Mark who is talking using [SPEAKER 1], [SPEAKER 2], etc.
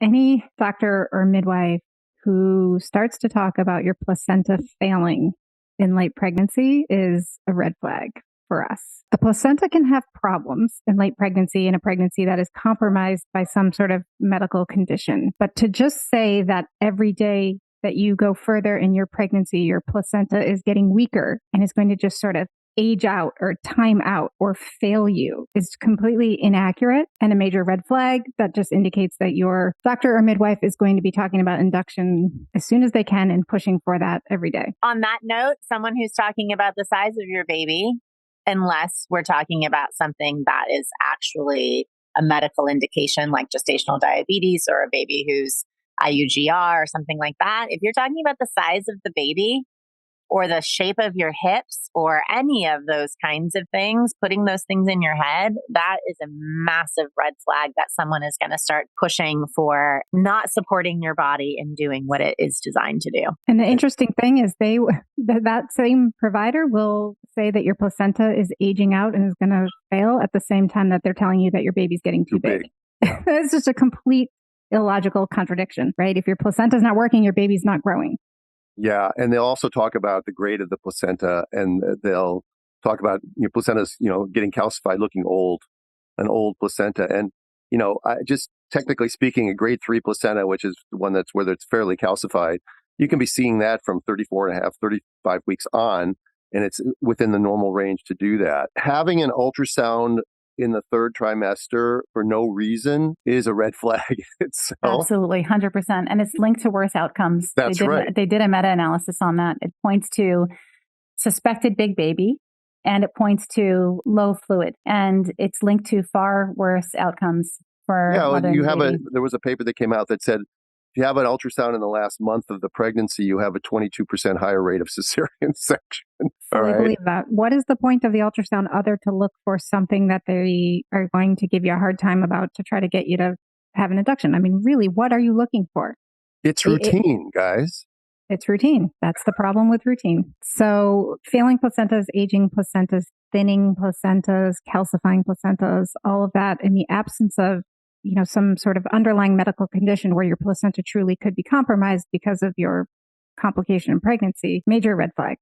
[SPEAKER 1] Any doctor or midwife who starts to talk about your placenta failing in late pregnancy is a red flag for us. The placenta can have problems in late pregnancy, in a pregnancy that is compromised by some sort of medical condition. But to just say that every day that you go further in your pregnancy, your placenta is getting weaker and is going to just sort of age out or time out or fail you is completely inaccurate and a major red flag that just indicates that your doctor or midwife is going to be talking about induction as soon as they can and pushing for that every day.
[SPEAKER 2] On that note, someone who's talking about the size of your baby, unless we're talking about something that is actually a medical indication like gestational diabetes or a baby who's IUGR or something like that, if you're talking about the size of the baby, or the shape of your hips or any of those kinds of things, putting those things in your head, that is a massive red flag that someone is going to start pushing for not supporting your body and doing what it is designed to do.
[SPEAKER 1] And the interesting thing is that same provider will say that your placenta is aging out and is going to fail at the same time that they're telling you that your baby's getting too big. It's just a complete illogical contradiction, right? If your placenta is not working, your baby's not growing.
[SPEAKER 3] Yeah, and they'll also talk about the grade of the placenta, and they'll talk about your placenta's, getting calcified, looking old, an old placenta. And, just technically speaking, a grade 3 placenta, which is the one that's whether it's fairly calcified, you can be seeing that from 34 and a half, 35 weeks on, and it's within the normal range to do that. Having an ultrasound in the third trimester for no reason is a red flag itself.
[SPEAKER 4] Absolutely, 100%. And it's linked to worse outcomes.
[SPEAKER 3] That's right.
[SPEAKER 4] They did a meta-analysis on that. It points to suspected big baby, and it points to low fluid. And it's linked to far worse outcomes for mother and baby.
[SPEAKER 3] There was a paper that came out that said, if you have an ultrasound in the last month of the pregnancy, you have a 22% higher rate of cesarean section.
[SPEAKER 1] I believe that. What is the point of the ultrasound other to look for something that they are going to give you a hard time about to try to get you to have an induction? I mean, really, what are you looking for?
[SPEAKER 3] It's routine, guys.
[SPEAKER 1] It's routine. That's the problem with routine. So failing placentas, aging placentas, thinning placentas, calcifying placentas, all of that in the absence of some sort of underlying medical condition where your placenta truly could be compromised because of your complication in pregnancy, major red flag.